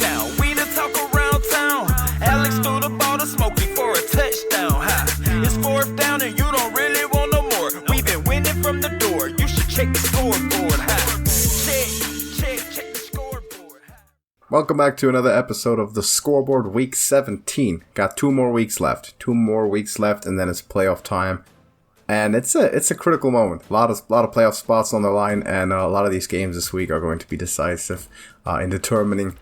now. We the talk around town. Alex threw the ball to Smokey for a touchdown. It's fourth down and you don't really want no more. We've been winning from the door. You should check the scoreboard. Check the scoreboard. Welcome back to another episode of the Scoreboard Week 17. Got 2 more weeks left, and then it's playoff time. And it's a critical moment. A lot of playoff spots on the line, and a lot of these games this week are going to be decisive in determining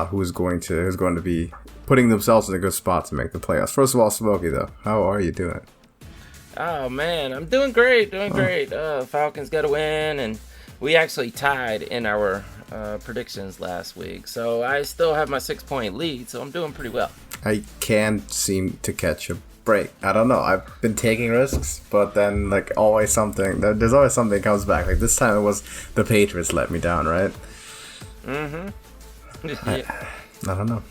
who's going to be putting themselves in a good spot to make the playoffs. First of all, Smokey, though, how are you doing? Oh man, I'm doing great. Falcons got a win, and we actually tied in our predictions last week. So I still have my 6-point lead, so I'm doing pretty well. I can't seem to catch a break. I don't know. I've been taking risks, but then there's always something that comes back. Like this time it was the Patriots let me down, right? Mm-hmm. I don't know.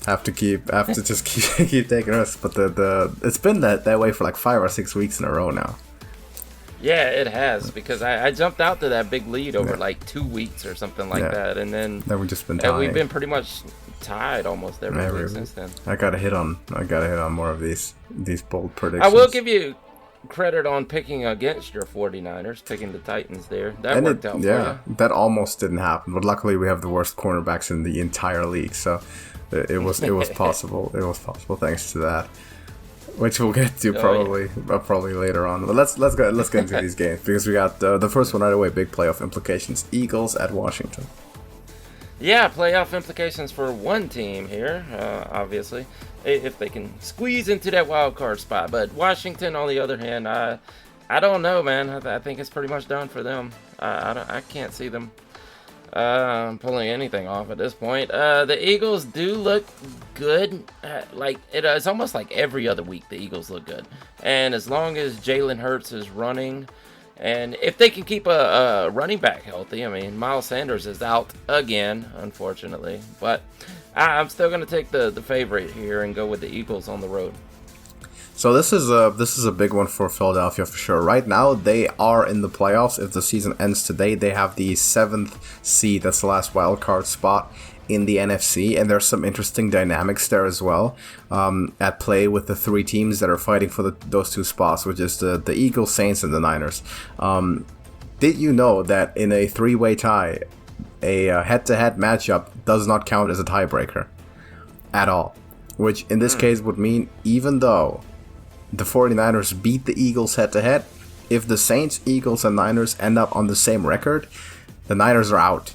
Have to just keep taking risks, but the it's been that way for like 5 or 6 weeks in a row now. Yeah, it has, because I jumped out to that big lead over like 2 weeks or something like that, and then we've just been tying. We've been pretty much tied almost every week since then. I gotta hit on more of these bold predictions. I will give you credit on picking against your 49ers, picking the Titans there. That worked out for you. That almost didn't happen, but luckily we have the worst cornerbacks in the entire league, so it was possible. It was possible thanks to that, which we'll get to probably later on. But let's get into these games, because we got the first one right away. Big playoff implications. Eagles at Washington. Yeah, playoff implications for one team here, obviously, if they can squeeze into that wild card spot. But Washington, on the other hand, I don't know, man. I think it's pretty much done for them. I can't see them pulling anything off at this point. The Eagles do look good. It's almost like every other week the Eagles look good. And as long as Jalen Hurts is running, and if they can keep a running back healthy, I mean, Miles Sanders is out again, unfortunately. But I'm still going to take the favorite here and go with the Eagles on the road. So this is a big one for Philadelphia for sure. Right now, they are in the playoffs. If the season ends today, they have the 7th seed. That's the last wild card spot in the NFC, and there's some interesting dynamics there as well at play with the 3 teams that are fighting for those 2 spots, which is the Eagles, Saints, and the Niners. Did you know that in a 3-way tie, a head-to-head matchup does not count as a tiebreaker at all? Which in this case would mean, even though the 49ers beat the Eagles head-to-head, if the Saints, Eagles, and Niners end up on the same record, the Niners are out,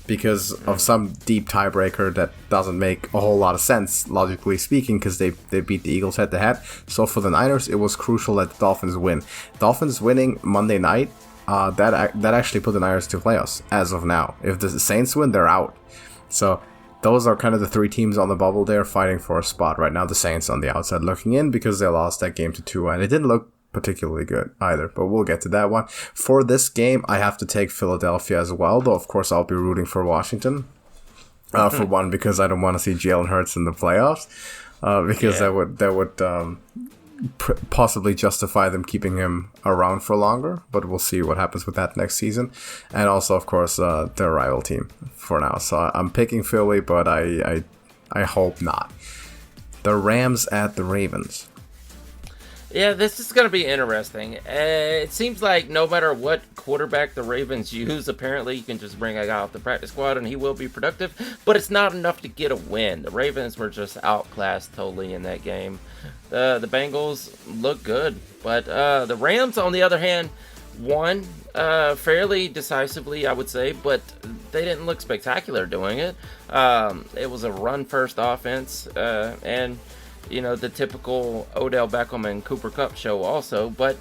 because of some deep tiebreaker that doesn't make a whole lot of sense, logically speaking, because they beat the Eagles head-to-head. So for the Niners, it was crucial that the Dolphins win. Dolphins winning Monday night, that actually put the Niners to playoffs as of now. If the Saints win, they're out. So those are kind of the 3 teams on the bubble there fighting for a spot right now. The Saints on the outside looking in because they lost that game to Tua, and it didn't look particularly good either, but we'll get to that one. For this game, I have to take Philadelphia as well, though of course I'll be rooting for Washington. For one, because I don't want to see Jalen Hurts in the playoffs, because that would possibly justify them keeping him around for longer, but we'll see what happens with that next season. And also, of course, their rival team for now. So I'm picking Philly, but I hope not. The Rams at the Ravens. Yeah, this is going to be interesting. It seems like no matter what quarterback the Ravens use, apparently you can just bring a guy off the practice squad and he will be productive, but it's not enough to get a win. The Ravens were just outclassed totally in that game. The Bengals look good, but the Rams, on the other hand, won fairly decisively, I would say, but they didn't look spectacular doing it. It was a run-first offense, and the typical Odell Beckham and Cooper Kupp show also, but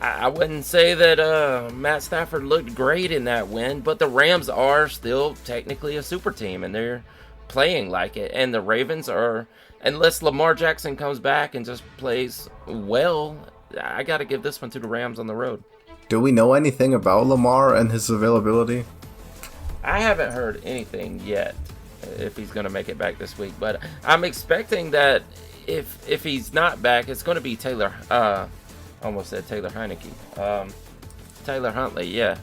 I wouldn't say that Matt Stafford looked great in that win, but the Rams are still technically a super team, and they're playing like it, and the Ravens are, unless Lamar Jackson comes back and just plays well, I got to give this one to the Rams on the road. Do we know anything about Lamar and his availability? I haven't heard anything yet, if he's going to make it back this week, but I'm expecting that if he's not back, it's going to be Taylor. Almost said Taylor Heineke. Taylor Huntley, yeah.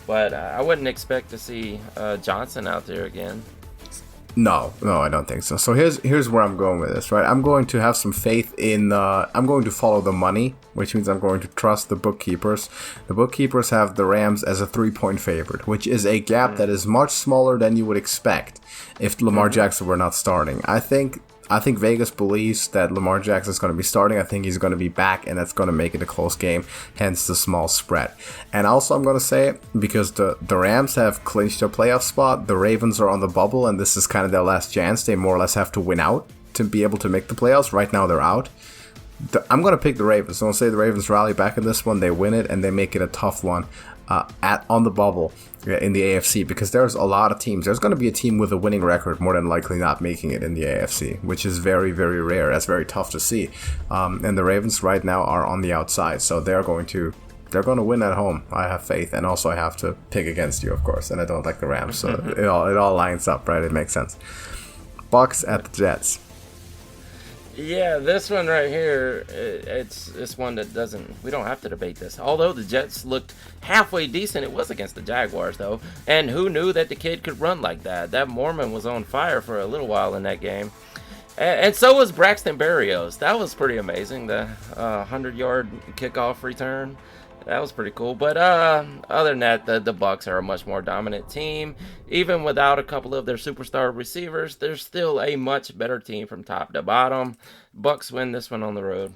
But I wouldn't expect to see Johnson out there again. No, I don't think so. So here's where I'm going with this, right? I'm going to have some faith in. I'm going to follow the money, which means I'm going to trust the bookkeepers. The bookkeepers have the Rams as a 3-point favorite, which is a gap that is much smaller than you would expect if Lamar Jackson were not starting. I think Vegas believes that Lamar Jackson is going to be starting. I think he's going to be back, and that's going to make it a close game, hence the small spread. And also, I'm going to say, because the Rams have clinched their playoff spot, the Ravens are on the bubble, and this is kind of their last chance. They more or less have to win out to be able to make the playoffs. Right now, they're out. I'm going to pick the Ravens. So I'll say the Ravens rally back in this one. They win it, and they make it a tough one on the bubble in the AFC, because there's a lot of teams. There's going to be a team with a winning record more than likely not making it in the AFC, which is very, very rare. That's very tough to see. And the Ravens right now are on the outside, so they're going to win at home. I have faith, and also I have to pick against you, of course, and I don't like the Rams, so it all lines up, right? It makes sense. Bucks at the Jets. Yeah, this one right here, it's one that we don't have to debate this. Although the Jets looked halfway decent, it was against the Jaguars, though. And who knew that the kid could run like that? That Mormon was on fire for a little while in that game. And so was Braxton Berrios. That was pretty amazing, the 100-yard kickoff return. That was pretty cool. But other than that, the Bucs are a much more dominant team. Even without a couple of their superstar receivers, they're still a much better team from top to bottom. Bucs win this one on the road.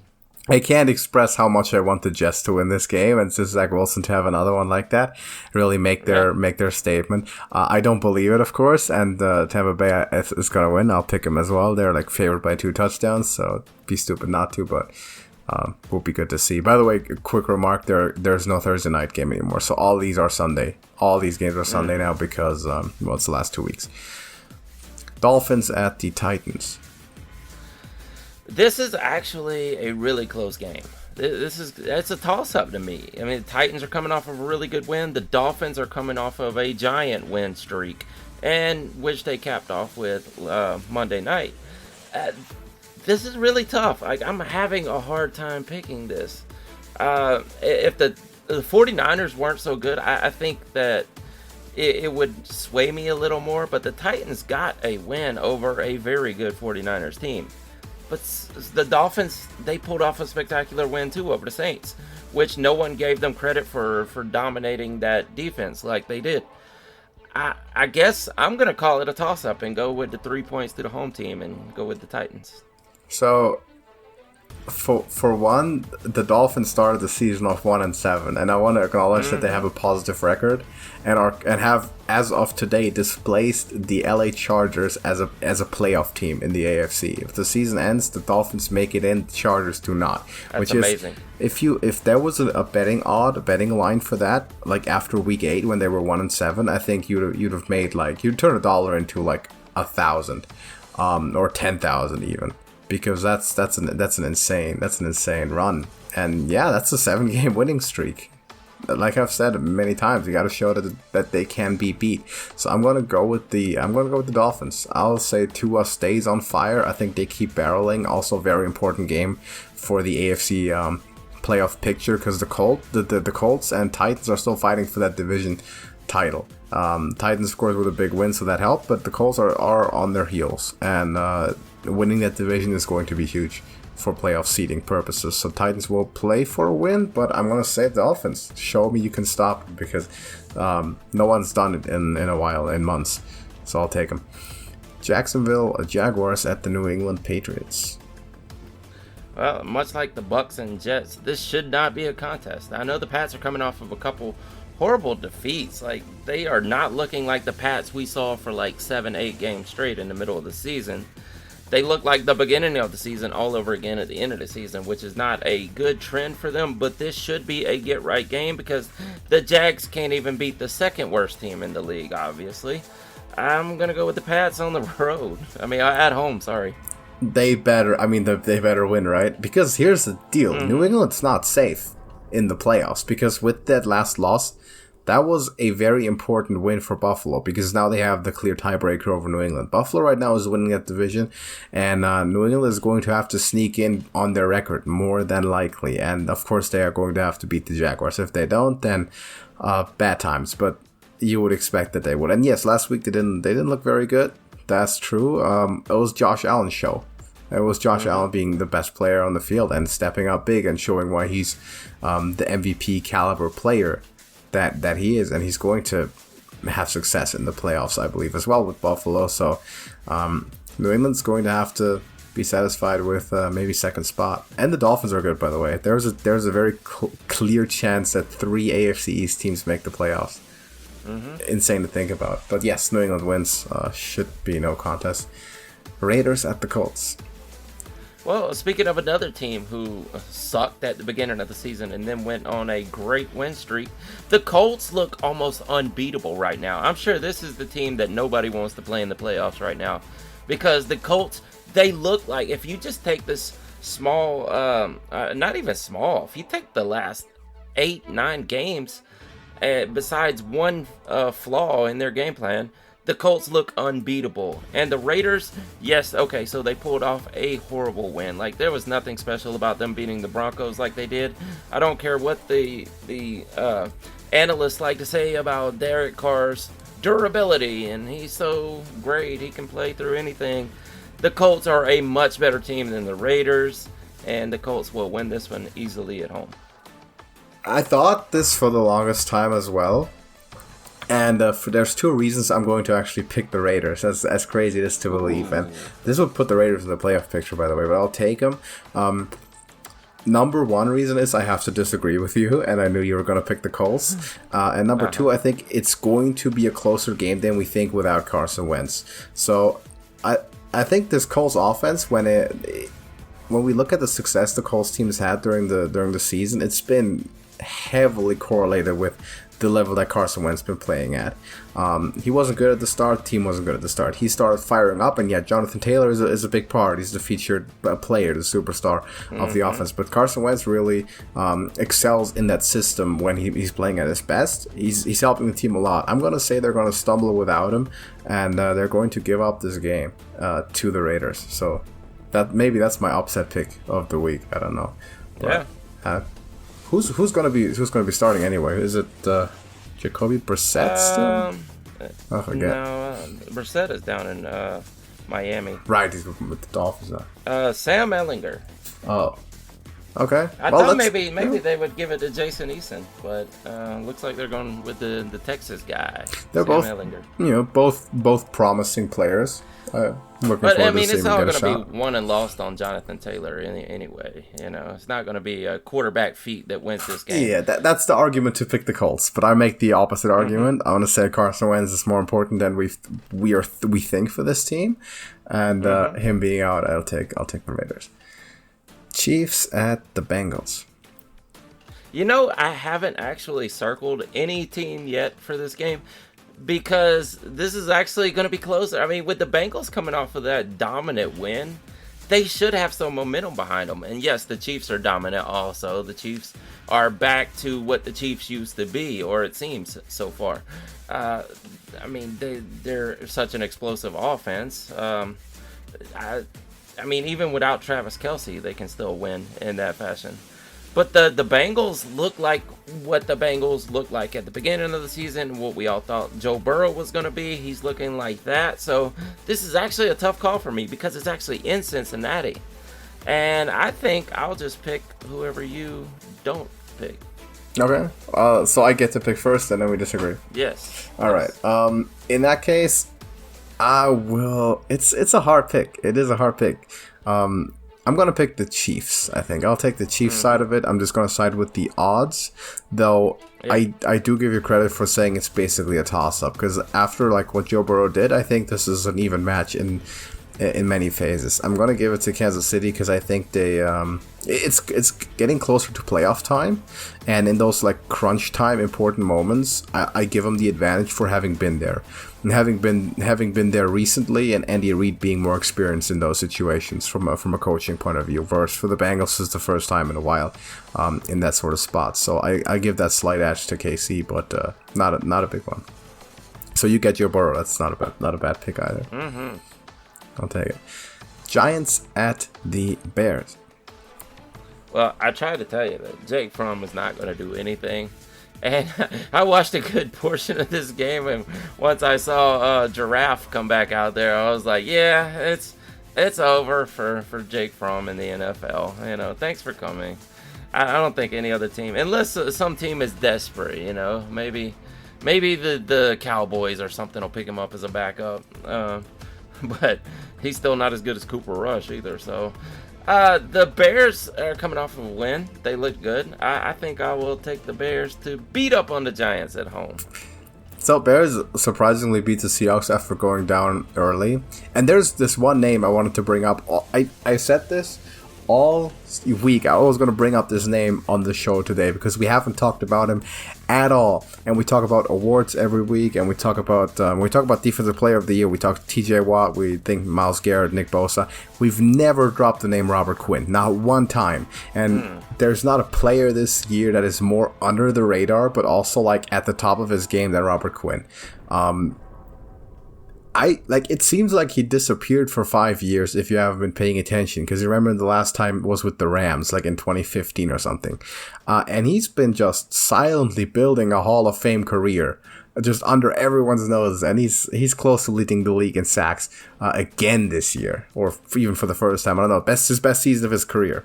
I can't express how much I want the Jets to win this game, and just Zach Wilson to have another one like that, really make their statement. I don't believe it, of course, and Tampa Bay is going to win. I'll pick them as well. They're like favored by 2 touchdowns, so it'd be stupid not to, but will be good to see. By the way, a quick remark, there's no Thursday night game anymore, so all these are Sunday. All these games are Sunday now because, it's the last 2 weeks. Dolphins at the Titans. This is actually a really close game. It's a toss-up to me. I mean, the Titans are coming off of a really good win. The Dolphins are coming off of a giant win streak, and which they capped off with Monday night. This is really tough. I'm having a hard time picking this. If the 49ers weren't so good, I think that it would sway me a little more. But the Titans got a win over a very good 49ers team. But the Dolphins, they pulled off a spectacular win too over the Saints, which no one gave them credit for dominating that defense like they did. I guess I'm going to call it a toss-up and go with the 3 points to the home team and go with the Titans. So, for one, the Dolphins started the season off 1-7, and I want to acknowledge that they have a positive record, and have, as of today, displaced the LA Chargers as a playoff team in the AFC. If the season ends, the Dolphins make it in, the Chargers do not. That's amazing. If there was a betting line for that, like after week 8 when they were 1-7, I think you'd have made you'd turn $1 into like 1,000, or 10,000 even. Because that's an insane run, and yeah, that's a 7-game winning streak. Like I've said many times, you got to show that they can be beat. So I'm gonna go with the Dolphins. I'll say Tua stays on fire. I think they keep barreling. Also, very important game for the AFC playoff picture, because the Colts and Titans are still fighting for that division title. Titans, of course, with a big win, so that helped. But the Colts are on their heels, and winning that division is going to be huge for playoff seeding purposes. So Titans will play for a win, but I'm going to say Dolphins. Show me you can stop, because no one's done it in a while, in months. So I'll take them. Jacksonville Jaguars at the New England Patriots. Well, much like the Bucs and Jets, this should not be a contest. I know the Pats are coming off of a couple horrible defeats. Like, they are not looking like the Pats we saw for 7-8 games straight in the middle of the season. They look like the beginning of the season all over again at the end of the season, which is not a good trend for them. But this should be a get-right game, because the Jags can't even beat the second worst team in the league, obviously. I'm going to go with the Pats on the road. At home, sorry. They better win, right? Because here's the deal. New England's not safe in the playoffs, because with that last loss, that was a very important win for Buffalo, because now they have the clear tiebreaker over New England. Buffalo right now is winning that division, and New England is going to have to sneak in on their record, more than likely. And of course, they are going to have to beat the Jaguars. If they don't, then bad times. But you would expect that they would. And yes, last week they didn't look very good, That's true. It was Josh Allen's show. It was Josh Allen being the best player on the field and stepping up big and showing why he's the MVP caliber player that he is, and he's going to have success in the playoffs, I believe, as well with Buffalo. So New England's going to have to be satisfied with maybe second spot. And the Dolphins are good, by the way. There's a very clear chance that 3 AFC East teams make the playoffs. Insane to think about. But yes, New England wins. Should be no contest. Raiders at the Colts. Well, speaking of another team who sucked at the beginning of the season and then went on a great win streak, the Colts look almost unbeatable right now. I'm sure this is the team that nobody wants to play in the playoffs right now, because the Colts, they look like, if you just take this small, not even small, if you take the last 8-9 games, besides one flaw in their game plan, the Colts look unbeatable. And the Raiders, yes, okay, so they pulled off a horrible win. Like, there was nothing special about them beating the Broncos like they did. I don't care what the analysts like to say about Derek Carr's durability, and he's so great, he can play through anything. The Colts are a much better team than the Raiders, and the Colts will win this one easily at home. I thought this for the longest time as well. And there's 2 reasons I'm going to actually pick the Raiders, as crazy as to believe. And this would put the Raiders in the playoff picture, by the way, but I'll take them. Number 1 reason is I have to disagree with you, and I knew you were going to pick the Colts. And number 2, I think it's going to be a closer game than we think without Carson Wentz. So I think this Colts offense, when we look at the success the Colts team has had during the season, it's been heavily correlated with the level that Carson Wentz been playing at. He wasn't good at the start. The team wasn't good at the start. He started firing up, and yet Jonathan Taylor is a big part. He's the featured player, the superstar of the offense. But Carson Wentz really excels in that system when he's playing at his best. He's helping the team a lot. I'm going to say they're going to stumble without him, and they're going to give up this game to the Raiders. So that's my upset pick of the week. I don't know. But, yeah. Who's gonna be starting anyway? Is it Jacoby Brissett still? I forget. No, Brissett is down in Miami. Right, he's with the Dolphins now. Sam Ehlinger. Oh, okay. I thought maybe they would give it to Jason Eason, but looks like they're going with the Texas guy. They're Sam both both promising players. But I mean, it's all going to be won and lost on Jonathan Taylor anyway. You know, it's not going to be a quarterback feat that wins this game. Yeah, that's the argument to pick the Colts. But I make the opposite argument. I want to say Carson Wentz is more important than we think for this team, and him being out, I'll take the Raiders. Chiefs at the Bengals. You know, I haven't actually circled any team yet for this game, because this is actually going to be closer. I mean, with the Bengals coming off of that dominant win, they should have some momentum behind them. And yes, the Chiefs are dominant also. The Chiefs are back to what the Chiefs used to be, or it seems so far. I mean, they're such an explosive offense. I mean, even without Travis Kelce, they can still win in that fashion. But the Bengals look like what the Bengals looked like at the beginning of the season, what we all thought Joe Burrow was going to be. He's looking like that. So this is actually a tough call for me, because it's actually in Cincinnati. And I think I'll just pick whoever you don't pick. Okay. So I get to pick first, and then we disagree. Yes. All right. In that case, I will. It's a hard pick. It is a hard pick. I'm going to pick the Chiefs, I think. I'll take the Chiefs side of it. I'm just going to side with the odds, though. Yeah. I do give you credit for saying it's basically a toss-up, because after what Joe Burrow did, I think this is an even match in many phases. I'm going to give it to Kansas City, because I think they it's getting closer to playoff time, and in those crunch time important moments, I give them the advantage for having been there. And having been there recently, and Andy Reid being more experienced in those situations from a coaching point of view, versus for the Bengals is the first time in a while in that sort of spot. So I give that slight edge to KC, but not a big one. So you get Joe Burrow. That's not a bad pick either. I'll take it. Giants at the Bears. Well, I tried to tell you that Jake Fromm is not going to do anything. And I watched a good portion of this game, and once I saw Giraffe come back out there, I was like, yeah, it's over for Jake Fromm in the NFL. You know, thanks for coming. I don't think any other team, unless some team is desperate, you know, maybe the Cowboys or something will pick him up as a backup. But he's still not as good as Cooper Rush either, so... the Bears are coming off of a win. They look good. I think I will take the Bears to beat up on the Giants at home. So Bears surprisingly beat the Seahawks after going down early. And there's this one name I wanted to bring up. I said this all week. I was going to bring up this name on the show today because we haven't talked about him at all. And we talk about awards every week, and we talk about Defensive Player of the Year. We talk T.J. Watt. We think Myles Garrett, Nick Bosa. We've never dropped the name Robert Quinn, not one time. And there's not a player this year that is more under the radar, but also like at the top of his game than Robert Quinn. It seems like he disappeared for 5 years if you haven't been paying attention, because you remember the last time was with the Rams, like in 2015 or something. And he's been just silently building a Hall of Fame career, just under everyone's nose, and he's close to leading the league in sacks again this year, or even for the first time. I don't know, his best season of his career,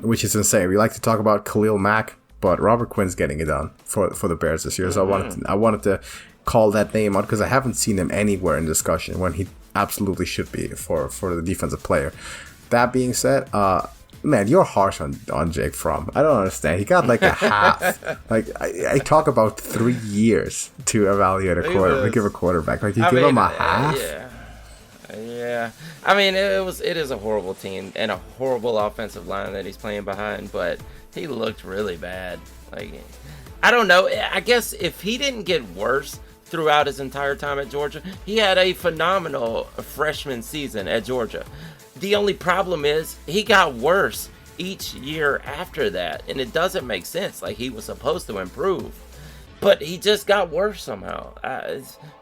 which is insane. We like to talk about Khalil Mack, but Robert Quinn's getting it done for the Bears this year. So I wanted to call that name out because I haven't seen him anywhere in discussion when he absolutely should be for the defensive player. That being said, man, you're harsh on Jake Fromm. I don't understand. He got like a half. Like I talk about 3 years to evaluate a quarterback. Like you give him a half. Yeah. I mean, it is a horrible team and a horrible offensive line that he's playing behind, but he looked really bad. Like, I don't know. I guess if he didn't get worse throughout his entire time at Georgia, he had a phenomenal freshman season at Georgia. The only problem is he got worse each year after that, and it doesn't make sense. Like, he was supposed to improve, but he just got worse somehow.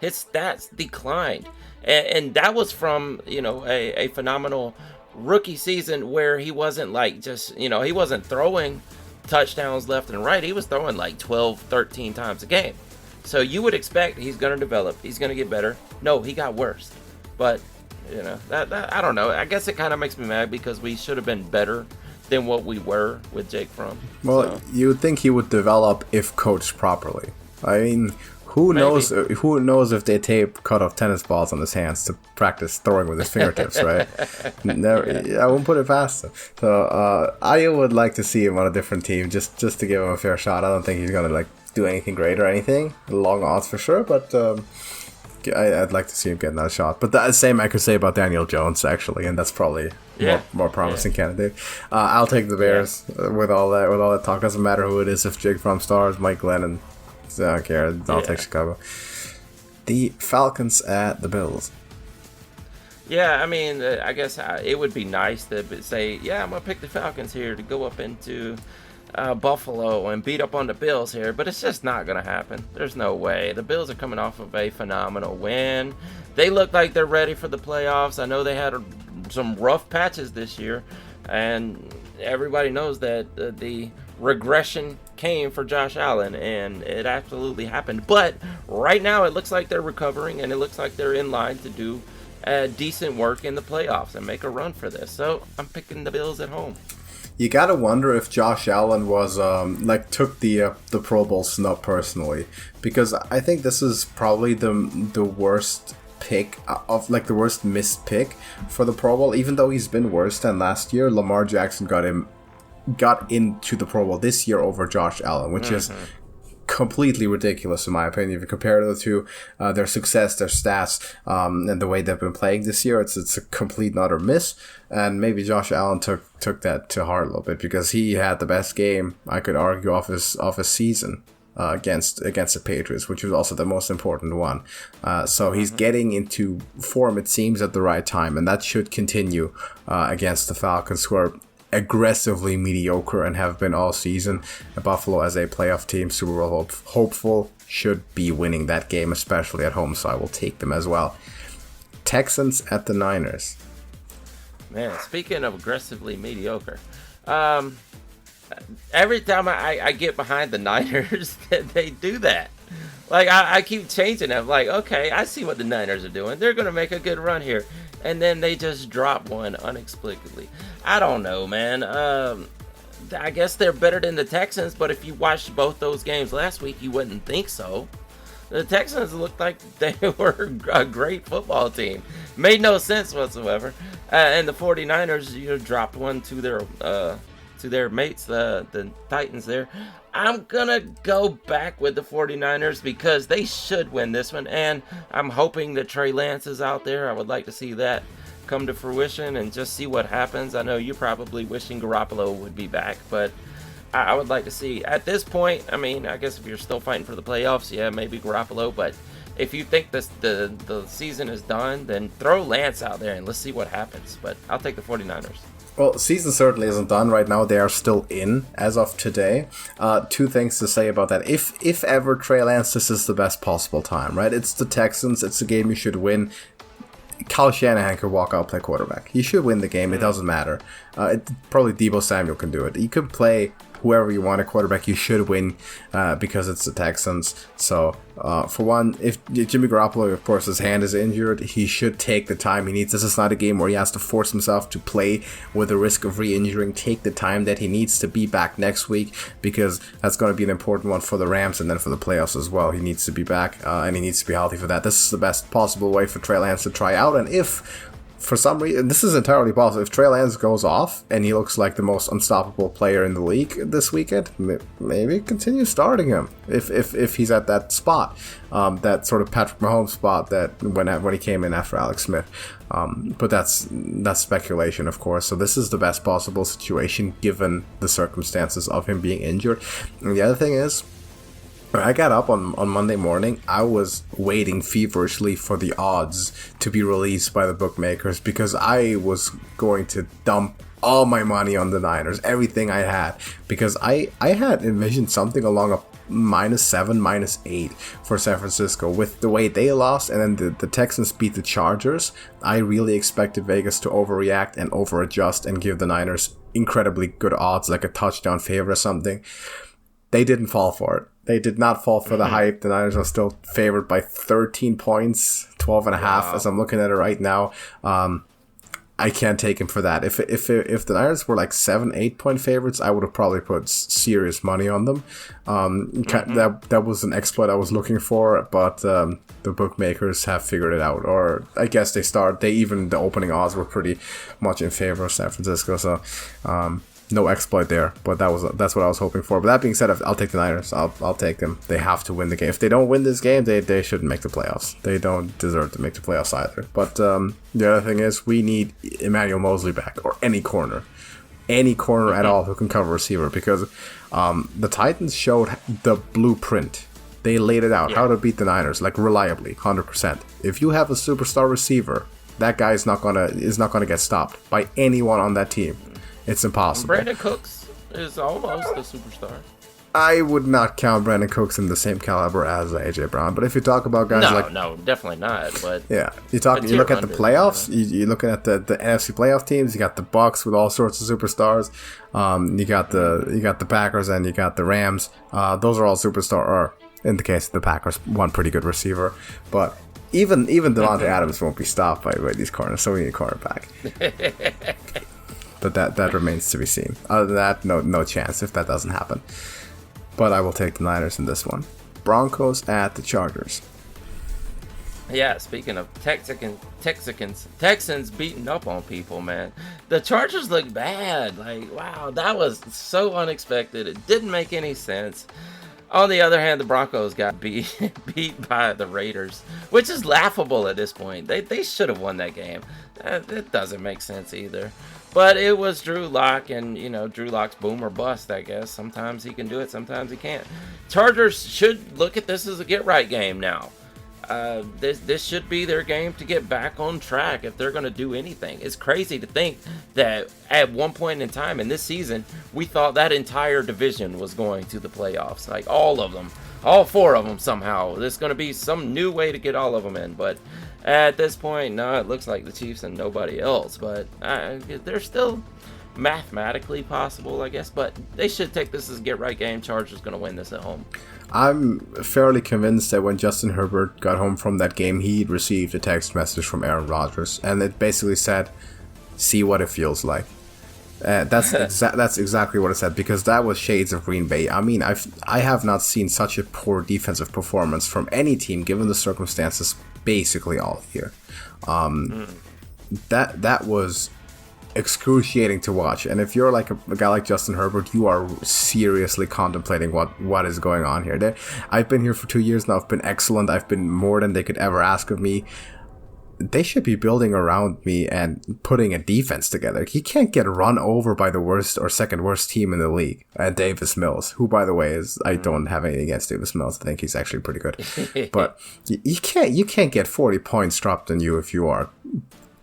His stats declined, and that was from, you know, a phenomenal rookie season where he wasn't like just, you know, he wasn't throwing touchdowns left and right. He was throwing like 12, 13 times a game. So you would expect he's going to develop. He's going to get better. No, he got worse. But, you know, that I don't know. I guess it kind of makes me mad because we should have been better than what we were with Jake Fromm. Well, you would think he would develop if coached properly. I mean, who knows if they tape cut off tennis balls on his hands to practice throwing with his fingertips, right? I won't put it past him. So I would like to see him on a different team just to give him a fair shot. I don't think he's going to like do anything great or anything. Long odds for sure, but I'd like to see him get another shot. But the same I could say about Daniel Jones, actually, and that's probably more promising candidate. I'll take the Bears with all that talk. Doesn't matter who it is. If Jake Fromm stars, Mike Glennon, I don't care. I'll take Chicago. The Falcons at the Bills. Yeah, I mean, I guess it would be nice to say, yeah, I'm going to pick the Falcons here to go up into Buffalo and beat up on the Bills here, but it's just not going to happen. There's no way. The Bills are coming off of a phenomenal win. They look like they're ready for the playoffs. I know they had some rough patches this year, and everybody knows that the regression came for Josh Allen, and it absolutely happened. But right now it looks like they're recovering, and it looks like they're in line to do decent work in the playoffs and make a run for this. So I'm picking the Bills at home. You gotta wonder if Josh Allen was took the Pro Bowl snub personally, because I think this is probably the worst pick of the worst missed pick for the Pro Bowl. Even though he's been worse than last year, Lamar Jackson got into the Pro Bowl this year over Josh Allen, which is completely ridiculous in my opinion. If you compare the two, their success, their stats, and the way they've been playing this year, it's a complete and utter miss. And maybe Josh Allen took that to heart a little bit, because he had the best game, I could argue, off his season against the Patriots, which was also the most important one. So he's getting into form, it seems, at the right time, and that should continue against the Falcons, who are aggressively mediocre and have been all season. Buffalo, as a playoff team, Super Bowl hopeful, should be winning that game, especially at home, so I will take them as well. Texans at the Niners. Man, speaking of aggressively mediocre, every time I get behind the Niners, they do that. Like, I keep changing them. Like, okay, I see what the Niners are doing. They're going to make a good run here. And then they just drop one unexplicably. I don't know, man. I guess they're better than the Texans, but if you watched both those games last week, you wouldn't think so. The Texans looked like they were a great football team. Made no sense whatsoever. And the 49ers, dropped one to their mates, the Titans there. I'm going to go back with the 49ers because they should win this one. And I'm hoping that Trey Lance is out there. I would like to see that come to fruition and just see what happens. I know you're probably wishing Garoppolo would be back, but I would like to see. At this point, I mean, I guess if you're still fighting for the playoffs, yeah, maybe Garoppolo. But if you think the season is done, then throw Lance out there and let's see what happens. But I'll take the 49ers. Well, season certainly isn't done right now. They are still in as of today. Two things to say about that. If ever Trey Lance, this is the best possible time, right? It's the Texans. It's a game you should win. Kyle Shanahan could walk out and play quarterback. He should win the game. It doesn't matter. Probably Deebo Samuel can do it. You could play whoever you want at quarterback. You should win because it's the Texans. So, for one, if Jimmy Garoppolo, of course, his hand is injured, he should take the time he needs. This is not a game where he has to force himself to play with the risk of re-injuring. Take the time that he needs to be back next week because that's going to be an important one for the Rams and then for the playoffs as well. He needs to be back and he needs to be healthy for that. This is the best possible way for Trey Lance to try out. And if for some reason, this is entirely possible. If Trey Lance goes off and he looks like the most unstoppable player in the league this weekend, maybe continue starting him if he's at that spot, that sort of Patrick Mahomes spot that when he came in after Alex Smith. But that's speculation, of course. So this is the best possible situation given the circumstances of him being injured. And the other thing is, when I got up on Monday morning, I was waiting feverishly for the odds to be released by the bookmakers because I was going to dump all my money on the Niners, everything I had, because I had envisioned something along a -7, -8 for San Francisco. With the way they lost and then the Texans beat the Chargers, I really expected Vegas to overreact and overadjust and give the Niners incredibly good odds, like a touchdown favor or something. They didn't fall for it. They did not fall for the hype. The Niners are still favored by 13 points, 12.5 as I'm looking at it right now. I can't take him for that. If the Niners were like 7-8 point favorites, I would have probably put serious money on them. That was an exploit I was looking for, but the bookmakers have figured it out. Or I guess the opening odds were pretty much in favor of San Francisco. So no exploit there, but that's what I was hoping for. But that being said, I'll take the Niners. I'll take them. They have to win the game. If they don't win this game, they shouldn't make the playoffs. They don't deserve to make the playoffs either. But the other thing is, we need Emmanuel Mosley back, or any corner at all who can cover receiver, because the Titans showed the blueprint. They laid it out how to beat the Niners, like reliably, 100%. If you have a superstar receiver, that guy is not gonna get stopped by anyone on that team. It's impossible. Brandon Cooks is almost a superstar. I would not count Brandon Cooks in the same caliber as A.J. Brown, but if you talk about guys No, definitely not. But yeah, you look at the playoffs. You're looking at the NFC playoff teams. You got the Bucs with all sorts of superstars. You got the Packers and you got the Rams. Those are all superstar. Or in the case of the Packers, one pretty good receiver, but even Devontae Adams won't be stopped by these corners. So we need a cornerback. But that remains to be seen. Other than that, no chance if that doesn't happen. But I will take the Niners in this one. Broncos at the Chargers. Yeah, speaking of Texans beating up on people, man. The Chargers look bad. Like, wow, that was so unexpected. It didn't make any sense. On the other hand, the Broncos got beat by the Raiders, which is laughable at this point. They should have won that game. It doesn't make sense either. But it was Drew Lock, and, Drew Lock's boom or bust, I guess. Sometimes he can do it, sometimes he can't. Chargers should look at this as a get-right game now. This should be their game to get back on track if they're going to do anything. It's crazy to think that at one point in time in this season, we thought that entire division was going to the playoffs. Like, all of them. All four of them somehow. There's going to be some new way to get all of them in, but at this point, no, it looks like the Chiefs and nobody else. But they're still mathematically possible, I guess, but they should take this as a get-right game. Chargers going to win this at home. I'm fairly convinced that when Justin Herbert got home from that game, he received a text message from Aaron Rodgers, and it basically said, "See what it feels like." That's exactly what it said, because that was shades of Green Bay. I mean, I have not seen such a poor defensive performance from any team, given the circumstances, basically all year. That was excruciating to watch, and if you're like a guy like Justin Herbert, you are seriously contemplating what is going on here. I've been here for 2 years now. I've been excellent. I've been more than they could ever ask of me. They should be building around me and putting a defense together. He can't get run over by the worst or second worst team in the league, Davis Mills, who, by the way, I don't have anything against Davis Mills. I think he's actually pretty good. But you can't get 40 points dropped on you if you are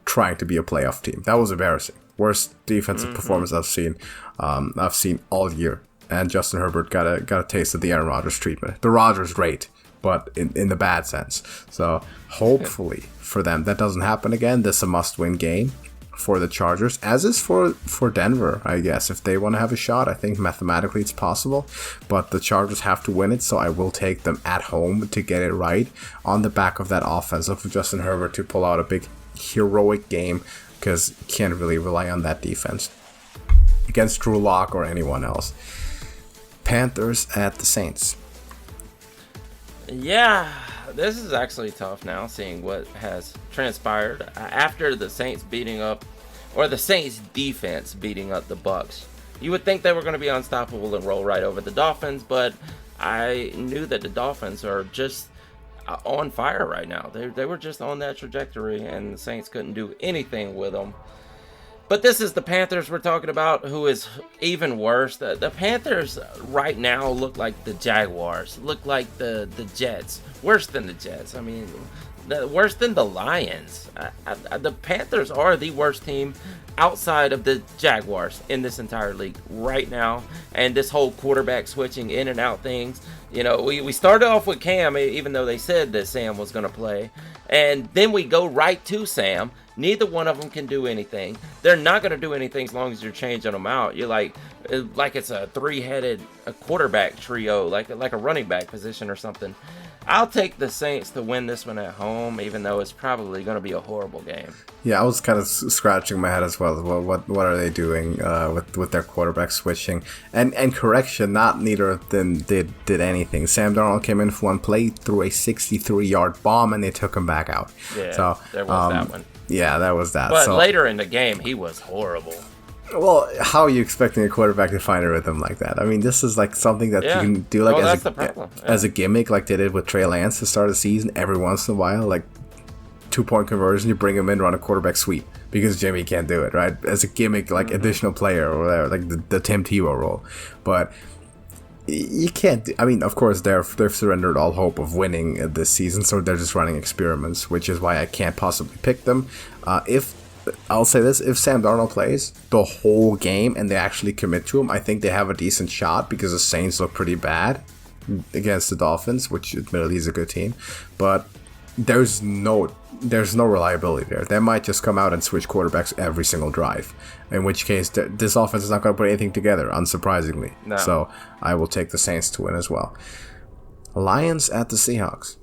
trying to be a playoff team. That was embarrassing. Worst defensive performance I've seen all year. And Justin Herbert got a taste of the Aaron Rodgers treatment. The Rodgers rate, but in the bad sense. So hopefully for them that doesn't happen again. This is a must-win game for the Chargers, as is for Denver, I guess. If they want to have a shot, I think mathematically it's possible, but the Chargers have to win it, so I will take them at home to get it right on the back of that offense of Justin Herbert to pull out a big heroic game, because you can't really rely on that defense against Drew Lock or anyone else. Panthers at the Saints. Yeah, this is actually tough now, seeing what has transpired after the Saints the Saints defense beating up the Bucs. You would think they were going to be unstoppable and roll right over the Dolphins, but I knew that the Dolphins are just on fire right now. They were just on that trajectory, and the Saints couldn't do anything with them. But this is the Panthers we're talking about, who is even worse. The Panthers right now look like the Jaguars, look like the Jets. Worse than the Jets. I mean, worse than the Lions. The Panthers are the worst team outside of the Jaguars in this entire league right now. And this whole quarterback switching in and out things. You know, we started off with Cam, even though they said that Sam was going to play. And then we go right to Sam. Neither one of them can do anything. They're not going to do anything as long as you're changing them out. You're like it's a three-headed quarterback trio, like a running back position or something. I'll take the Saints to win this one at home, even though it's probably going to be a horrible game. Yeah, I was kind of scratching my head as well. What are they doing with their quarterback switching? And correction, not neither of them did anything. Sam Darnold came in for one play, threw a 63-yard bomb, and they took him back out. Yeah, so there was that one. Yeah, that was that. But later in the game, he was horrible. Well, how are you expecting a quarterback to find a rhythm like that? I mean, this is like something that you can do like as a gimmick, like they did with Trey Lance to start the season. Every once in a while, like 2-point conversion, you bring him in, run a quarterback sweep because Jimmy can't do it, right? As a gimmick, like additional player or whatever, like the Tim Tebow role. But you can't. I mean, of course, they've surrendered all hope of winning this season, so they're just running experiments, which is why I can't possibly pick them. I'll say this, if Sam Darnold plays the whole game and they actually commit to him, I think they have a decent shot, because the Saints look pretty bad against the Dolphins, which admittedly is a good team, but there's no reliability there. They might just come out and switch quarterbacks every single drive, in which case this offense is not going to put anything together, unsurprisingly. No. So I will take the Saints to win as well. Lions at the Seahawks.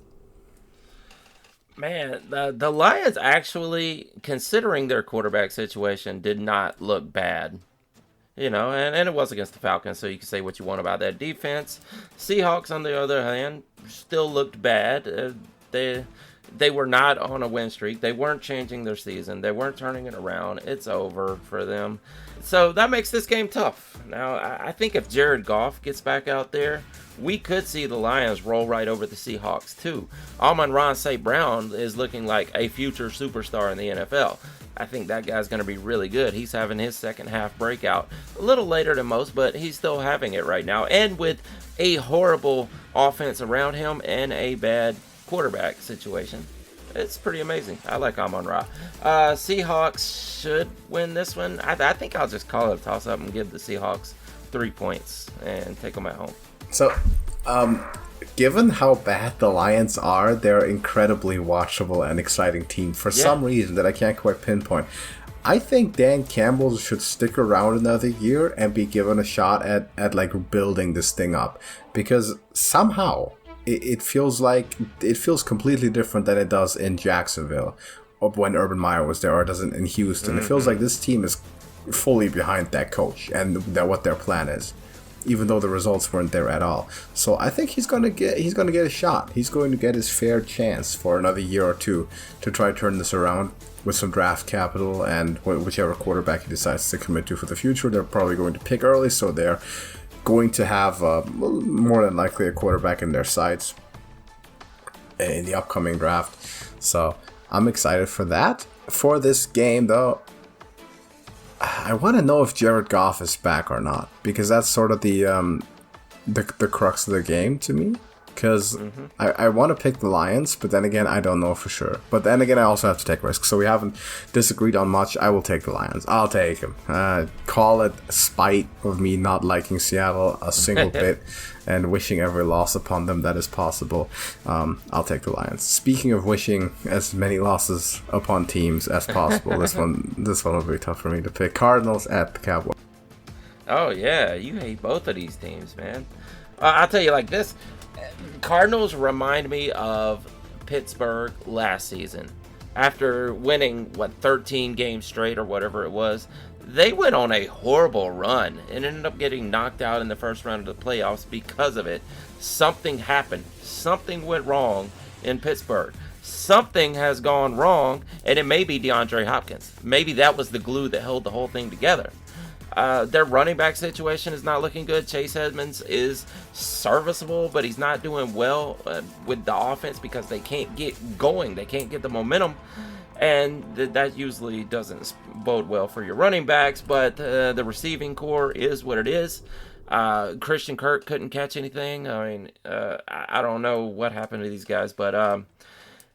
Man, the Lions actually, considering their quarterback situation, did not look bad. You know, and it was against the Falcons, so you can say what you want about that defense. Seahawks, on the other hand, still looked bad. They were not on a win streak. They weren't changing their season. They weren't turning it around. It's over for them. So that makes this game tough. Now, I think if Jared Goff gets back out there, we could see the Lions roll right over the Seahawks too. Amon-Ra St. Brown is looking like a future superstar in the NFL. I think that guy's going to be really good. He's having his second half breakout a little later than most, but he's still having it right now. And with a horrible offense around him and a bad quarterback situation, it's pretty amazing. I like Amon-Ra. Seahawks should win this one. I think I'll just call it a toss-up and give the Seahawks 3 points and take them at home. So, given how bad the Lions are, they're an incredibly watchable and exciting team for some reason that I can't quite pinpoint. I think Dan Campbell should stick around another year and be given a shot at like building this thing up, because somehow it feels completely different than it does in Jacksonville or when Urban Meyer was there, or it doesn't in Houston. It feels like this team is fully behind that coach and what their plan is, even though the results weren't there at all. So I think he's gonna get a shot. He's going to get his fair chance for another year or two to try to turn this around with some draft capital and whichever quarterback he decides to commit to for the future. They're probably going to pick early, so they're going to have more than likely a quarterback in their sights in the upcoming draft. So I'm excited for that. For this game, though, I want to know if Jared Goff is back or not, because that's sort of the crux of the game to me. Because I want to pick the Lions, but then again, I don't know for sure. But then again, I also have to take risks. So we haven't disagreed on much. I will take the Lions. I'll take them. Call it spite of me not liking Seattle a single bit and wishing every loss upon them that is possible. I'll take the Lions. Speaking of wishing as many losses upon teams as possible, this one will be tough for me to pick. Cardinals at the Cowboys. Oh yeah, you hate both of these teams, man. I'll tell you like this. Cardinals remind me of Pittsburgh last season. After winning, 13 games straight or whatever it was, they went on a horrible run and ended up getting knocked out in the first round of the playoffs because of it. Something happened. Something went wrong in Pittsburgh. Something has gone wrong, and it may be DeAndre Hopkins. Maybe that was the glue that held the whole thing together. Their running back situation is not looking good. Chase Edmonds is serviceable, but he's not doing well with the offense because they can't get going. They can't get the momentum, and that usually doesn't bode well for your running backs, but the receiving core is what it is. Christian Kirk couldn't catch anything. I mean, I don't know what happened to these guys, but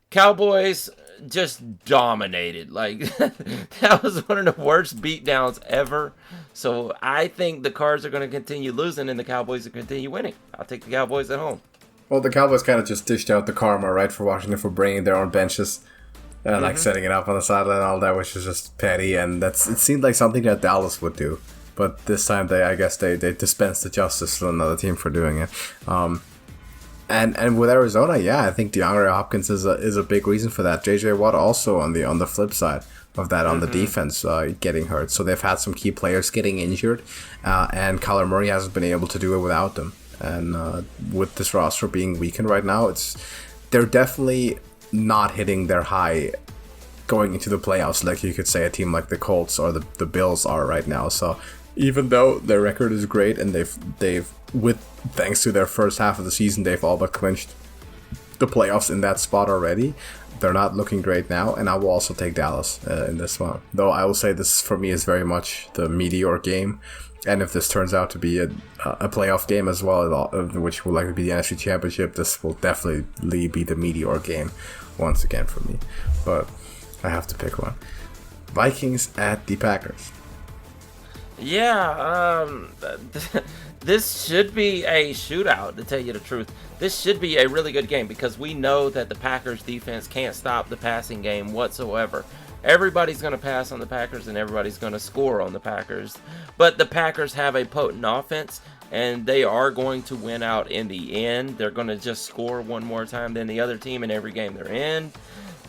Cowboys just dominated. Like, that was one of the worst beatdowns ever. So I think the Cards are going to continue losing and the Cowboys will continue winning. I'll take the Cowboys at home. Well, the Cowboys kind of just dished out the karma, right, for Washington for bringing their own benches and like setting it up on the sideline and all that, which is just petty. And it seemed like something that Dallas would do. But this time, I guess they dispensed the justice to another team for doing it. And with Arizona, yeah, I think DeAndre Hopkins is a big reason for that. J.J. Watt also on the flip side of that, on the defense, getting hurt. So they've had some key players getting injured, and Kyler Murray hasn't been able to do it without them. And with this roster being weakened right now, they're definitely not hitting their high going into the playoffs, like you could say a team like the Colts or the Bills are right now. So even though their record is great and they've thanks to their first half of the season, they've all but clinched the playoffs in that spot already. They're not looking great now, and I will also take Dallas in this one. Though I will say this, for me, is very much the meteor game. And if this turns out to be a playoff game as well, which will likely be the NFC Championship, this will definitely be the meteor game once again for me. But I have to pick one. Vikings at the Packers. Yeah, this should be a shootout, to tell you the truth. This should be a really good game because we know that the Packers defense can't stop the passing game whatsoever. Everybody's going to pass on the Packers and everybody's going to score on the Packers. But the Packers have a potent offense and they are going to win out in the end. They're going to just score one more time than the other team in every game they're in.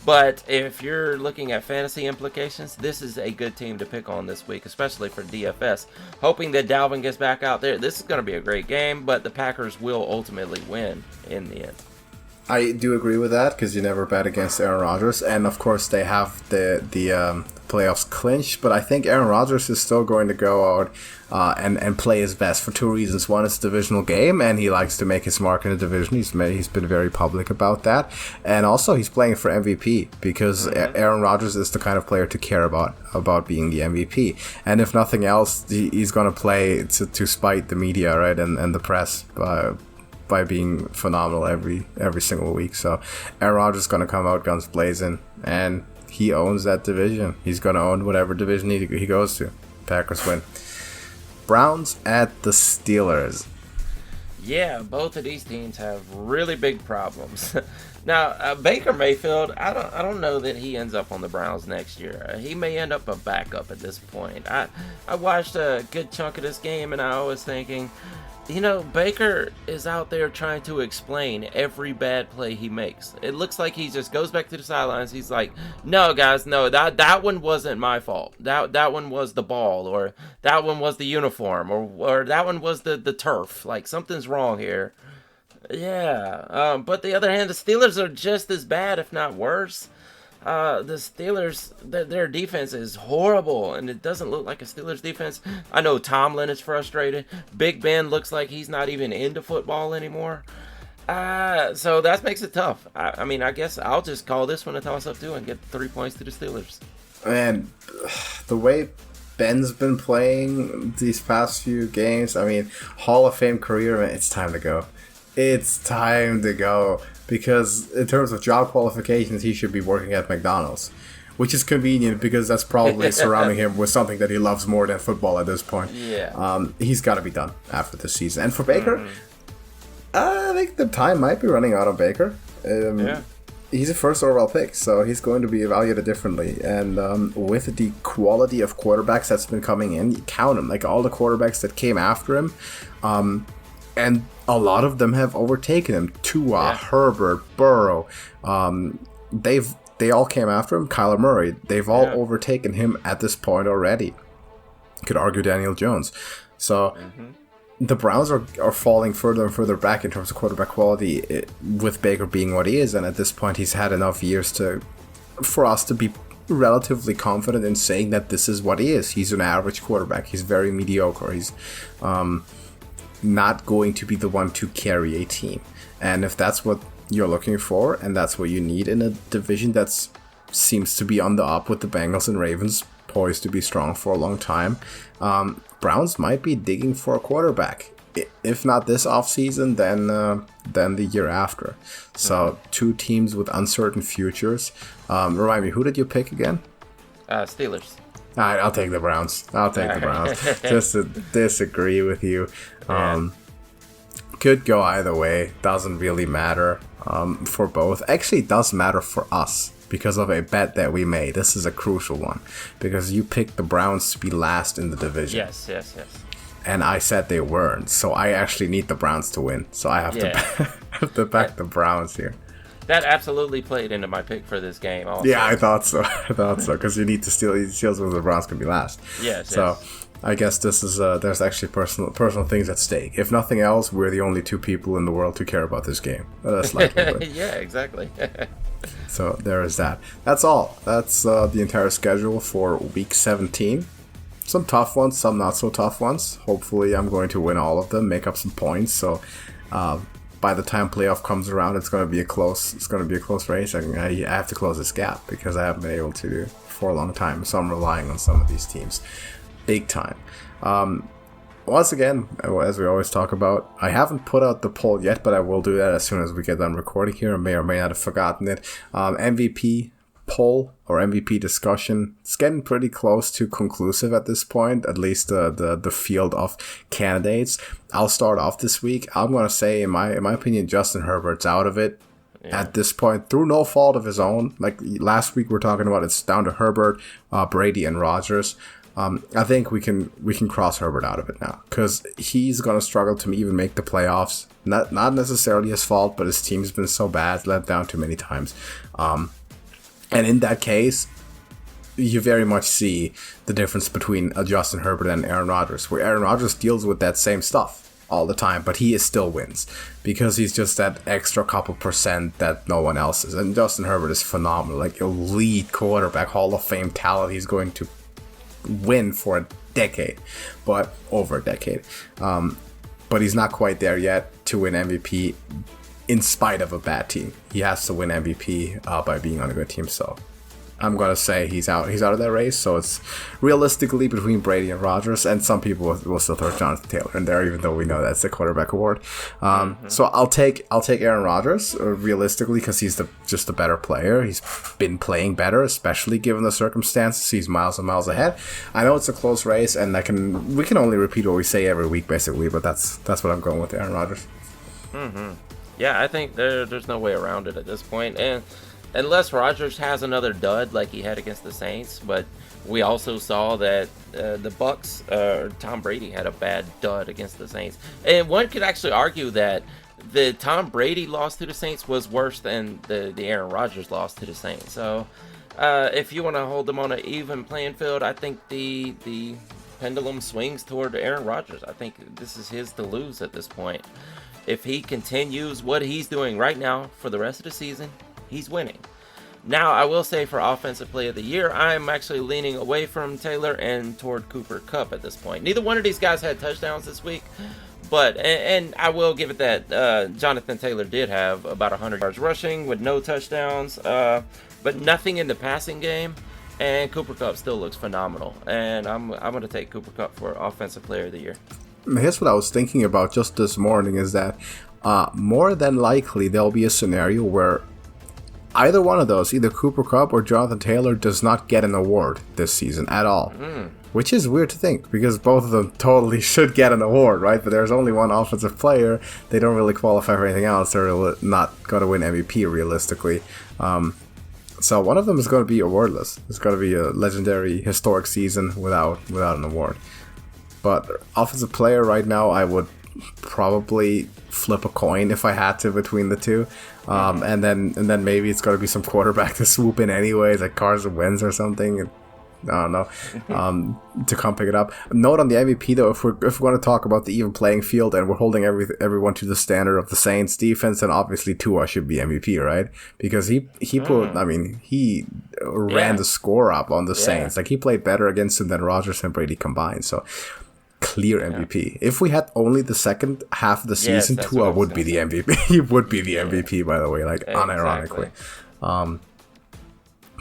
But if you're looking at fantasy implications, this is a good team to pick on this week, especially for DFS. Hoping that Dalvin gets back out there. This is going to be a great game, but the Packers will ultimately win in the end. I do agree with that because you never bet against Aaron Rodgers, and of course they have the playoffs clinched. But I think Aaron Rodgers is still going to go out and play his best for two reasons. One, it's a divisional game, and he likes to make his mark in the division. He's been very public about that, and also he's playing for MVP because Aaron Rodgers is the kind of player to care about being the MVP. And if nothing else, he's going to play to spite the media, right, and the press by being phenomenal every single week. So Aaron Rodgers is going to come out guns blazing, and he owns that division. He's going to own whatever division he goes to. Packers win. Browns at the Steelers. Yeah, both of these teams have really big problems. Now, Baker Mayfield, I don't know that he ends up on the Browns next year. He may end up a backup at this point. I watched a good chunk of this game, and I was thinking, Baker is out there trying to explain every bad play he makes. It looks like he just goes back to the sidelines. He's like, no, guys, no, that one wasn't my fault. That one was the ball, or that one was the uniform, or that one was the turf. Like, something's wrong here. Yeah, but the other hand, the Steelers are just as bad, if not worse. The Steelers, their defense is horrible, and it doesn't look like a Steelers defense. I know Tomlin is frustrated. Big Ben looks like he's not even into football anymore. So that makes it tough. I mean, I guess I'll just call this one a toss-up too and get 3 points to the Steelers. And the way Ben's been playing these past few games, I mean, Hall of Fame career, man, it's time to go. It's time to go. Because in terms of job qualifications, he should be working at McDonald's. Which is convenient because that's probably surrounding him with something that he loves more than football at this point. Yeah. He's got to be done after this season. And for Baker, I think the time might be running out on Baker. Yeah. He's a first overall pick, so he's going to be evaluated differently. And with the quality of quarterbacks that's been coming in, you count them. Like all the quarterbacks that came after him, and a lot of them have overtaken him. Tua, Herbert, Burrow. They all came after him. Kyler Murray. They've all overtaken him at this point already. Could argue Daniel Jones. So the Browns are falling further and further back in terms of quarterback quality, with Baker being what he is. And at this point, he's had enough years for us to be relatively confident in saying that this is what he is. He's an average quarterback. He's very mediocre. He's not going to be the one to carry a team. And if that's what you're looking for, and that's what you need in a division that seems to be on the up with the Bengals and Ravens poised to be strong for a long time, Browns might be digging for a quarterback. If not this offseason, then the year after. So two teams with uncertain futures. Remind me, who did you pick again? Steelers. All right, I'll take the Browns. Just to disagree with you. Could go either way. Doesn't really matter for both. Actually, it does matter for us because of a bet that we made. This is a crucial one because you picked the Browns to be last in the division. Yes. And I said they weren't, so I actually need the Browns to win. So I have to back the Browns here. That absolutely played into my pick for this game also. Yeah, I thought so, because you need to steal these steals when the Browns can be last. Yes. I guess this is there's actually personal things at stake. If nothing else, we're the only two people in the world who care about this game. That's likely. Yeah, exactly. So there is that. That's all. That's the entire schedule for Week 17. Some tough ones, some not so tough ones. Hopefully, I'm going to win all of them, make up some points. So by the time playoff comes around, it's going to be a close race. I have to close this gap because I haven't been able to for a long time. So I'm relying on some of these teams. Big time. Once again, as we always talk about, I haven't put out the poll yet, but I will do that as soon as we get done recording here. I may or may not have forgotten it. MVP poll or MVP discussion, it's getting pretty close to conclusive at this point, at least the field of candidates. I'll start off this week. I'm going to say, in my opinion, Justin Herbert's out of it. At this point, through no fault of his own. Like last week, we're talking about it's down to Herbert, Brady, and Rodgers. I think we can cross Herbert out of it now because he's gonna struggle to even make the playoffs. Not necessarily his fault, but his team's been so bad, let down too many times. And in that case, you very much see the difference between Justin Herbert and Aaron Rodgers, where Aaron Rodgers deals with that same stuff all the time, but he still wins because he's just that extra couple percent that no one else is. And Justin Herbert is phenomenal, like elite quarterback, Hall of Fame talent. He's going to win for a decade, but over a decade. But he's not quite there yet to win MVP in spite of a bad team. He has to win MVP by being on a good team. So I'm going to say he's out of that race. So it's realistically between Brady and Rodgers, and some people will still throw Jonathan Taylor in there, even though we know that's the quarterback award. So I'll take Aaron Rodgers realistically because he's just the better player. He's been playing better, especially given the circumstances. He's miles and miles ahead. I know it's a close race, and we can only repeat what we say every week basically, but that's what I'm going with, Aaron Rodgers. Yeah, I think there's no way around it at this point. And unless Rodgers has another dud like he had against the Saints, but we also saw that the Bucks, Tom Brady had a bad dud against the Saints. And one could actually argue that the Tom Brady loss to the Saints was worse than the Aaron Rodgers loss to the Saints. So if you want to hold them on an even playing field, I think the pendulum swings toward Aaron Rodgers. I think this is his to lose at this point. If he continues what he's doing right now for the rest of the season, he's winning. Now, I will say for Offensive Play of the Year, I'm actually leaning away from Taylor and toward Cooper Kupp at this point. Neither one of these guys had touchdowns this week, but, and I will give it that Jonathan Taylor did have about 100 yards rushing with no touchdowns, but nothing in the passing game, and Cooper Kupp still looks phenomenal. And I'm going to take Cooper Kupp for Offensive Player of the Year. Here's what I was thinking about just this morning is that more than likely there'll be a scenario where either one of those, either Cooper Kupp or Jonathan Taylor, does not get an award this season at all. Which is weird to think because both of them totally should get an award, right? But there's only one offensive player. They don't really qualify for anything else. They're not going to win MVP realistically. So one of them is going to be awardless. It's going to be a legendary, historic season without an award. But offensive player right now, I would probably flip a coin if I had to between the two. And then maybe it's going to be some quarterback to swoop in anyways, like Carson Wentz or something. I don't know, to come pick it up. Note on the MVP though, if we're going to talk about the even playing field and we're holding everyone to the standard of the Saints defense, then obviously Tua should be MVP, right? Because he ran the score up on the Saints. Like he played better against them than Rodgers and Brady combined. So clear MVP. If we had only the second half of the season, Tua would be the MVP. He would be the MVP, by the way, like unironically.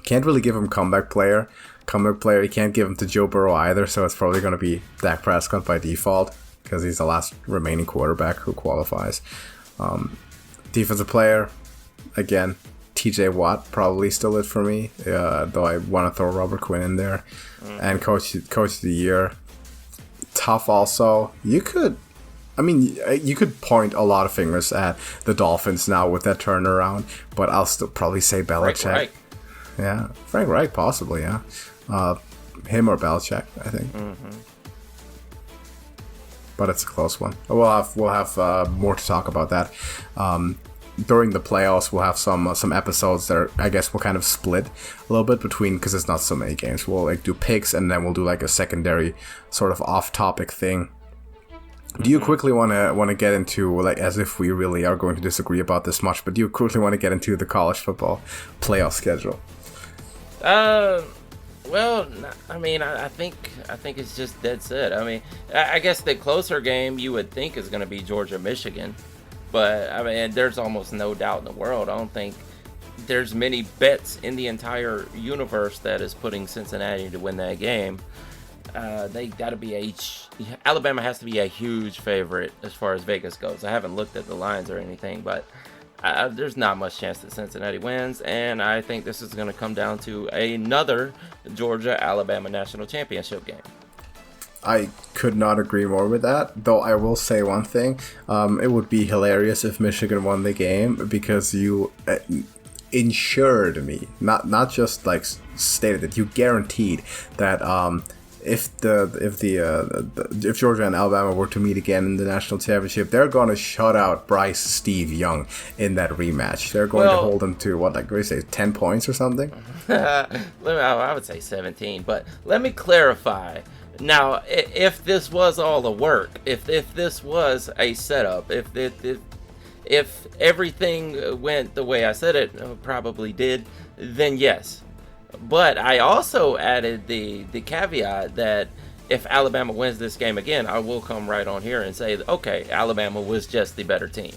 Can't really give him comeback player. You can't give him to Joe Burrow either, so it's probably going to be Dak Prescott by default because he's the last remaining quarterback who qualifies. Defensive player, again, TJ Watt probably still it for me, though I want to throw Robert Quinn in there. And coach of the year, tough also. You could point a lot of fingers at the Dolphins now with that turnaround, but I'll still probably say Belichick. Yeah, Frank Reich possibly, yeah. Him or Belichick, I think. But it's a close one. We'll have more to talk about that. During the playoffs, we'll have some episodes that I guess we'll kind of split a little bit between, because it's not so many games. We'll like do picks and then we'll do like a secondary sort of off-topic thing. Do you quickly want to get into, like, as if we really are going to disagree about this much, but do you quickly want to get into the college football playoff schedule? Well, I mean, I think it's just dead set. I mean, I guess the closer game you would think is going to be Georgia-Michigan, but I mean, there's almost no doubt in the world. I don't think there's many bets in the entire universe that is putting Cincinnati to win that game. They got to be Alabama has to be a huge favorite as far as Vegas goes. I haven't looked at the lines or anything, but there's not much chance that Cincinnati wins, and I think this is going to come down to another Georgia-Alabama national championship game. I could not agree more with that, though I will say one thing. It would be hilarious if Michigan won the game, because you insured me, not just like stated it, you guaranteed that if Georgia and Alabama were to meet again in the national championship, they're going to shut out Bryce Steve Young in that rematch. They're going to hold them to, what, like, what do you say, 10 points or something? I would say 17, but let me clarify. Now, if this was all the work, if this was a setup, if everything went the way I said it probably did, then yes. But I also added the caveat that if Alabama wins this game again, I will come right on here and say, okay, Alabama was just the better team.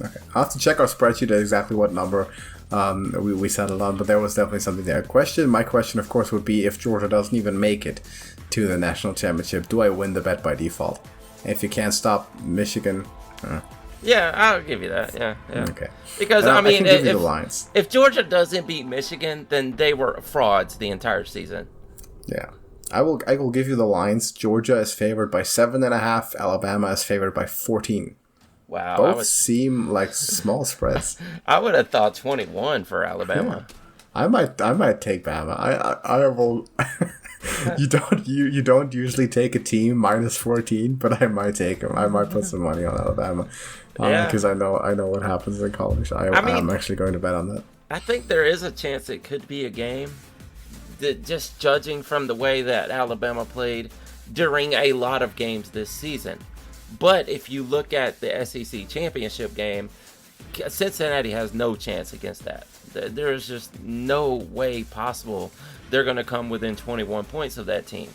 Okay, I'll have to check our spreadsheet at exactly what number we settled on, but there was definitely something there. My question, of course, would be if Georgia doesn't even make it to the national championship, do I win the bet by default? If you can't stop Michigan... Yeah, I'll give you that. Yeah. Okay. Because I mean, if Georgia doesn't beat Michigan, then they were frauds the entire season. Yeah, I will give you the lines. Georgia is favored by 7.5. Alabama is favored by 14. Wow. Both seem like small spreads. I would have thought 21 for Alabama. Yeah. I might take Bama. I will. You don't usually take a team minus 14, but I might take them. I might put some money on Alabama because I know what happens in college. I'm actually going to bet on that. I think there is a chance it could be a game. That just judging from the way that Alabama played during a lot of games this season. But if you look at the SEC championship game, Cincinnati has no chance against that. There is just no way possible they're going to come within 21 points of that team.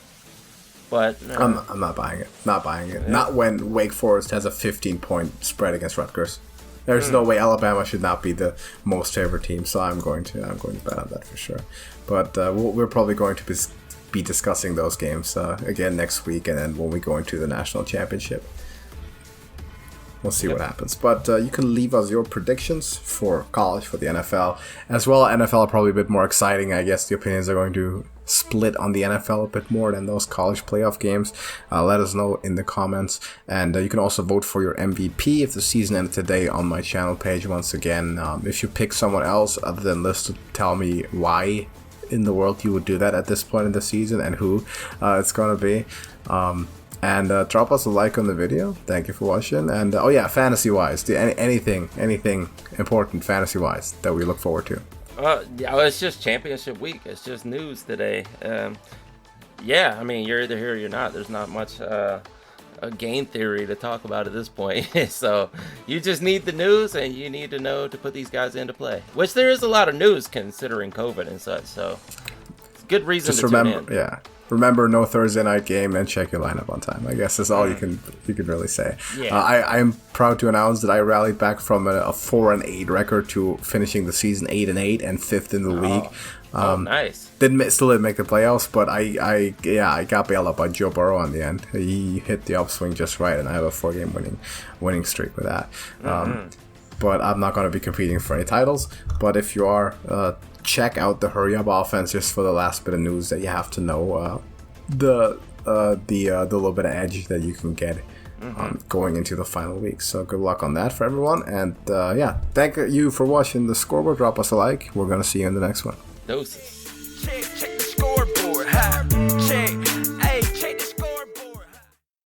But I'm not buying it. Not buying it. Yeah. Not when Wake Forest has a 15-point spread against Rutgers. There's no way Alabama should not be the most favored team, so I'm going to bet on that for sure. But we're probably going to be discussing those games again next week, and then when we go into the national championship. We'll see what happens. But you can leave us your predictions for college, for the NFL. As well, NFL are probably a bit more exciting. I guess the opinions are going to split on the NFL a bit more than those college playoff games. Let us know in the comments. And you can also vote for your MVP if the season ended today on my channel page. Once again, if you pick someone else other than Liz to tell me why in the world you would do that at this point in the season and who it's going to be. And drop us a like on the video. Thank you for watching. And fantasy-wise, anything important fantasy-wise that we look forward to? It's just championship week. It's just news today. I mean, you're either here or you're not. There's not much a game theory to talk about at this point. So you just need the news, and you need to know to put these guys into play. Which there is a lot of news considering COVID and such. So it's a good reason to tune in. Yeah. Remember, no Thursday night game, and check your lineup on time. I guess that's all you can really say. Yeah. I'm proud to announce that I rallied back from a 4-8 record to finishing the season 8-8 and 5th in the league. Nice. Still didn't make the playoffs, but I got bailed out by Joe Burrow on the end. He hit the upswing just right, and I have a 4-game winning streak with that. But I'm not going to be competing for any titles. But if you are, check out the Hurry Up offense just for the last bit of news that you have to know. The little bit of edge that you can get going into the final week. So good luck on that for everyone. And thank you for watching the Scoreboard. Drop us a like. We're going to see you in the next one. Doses.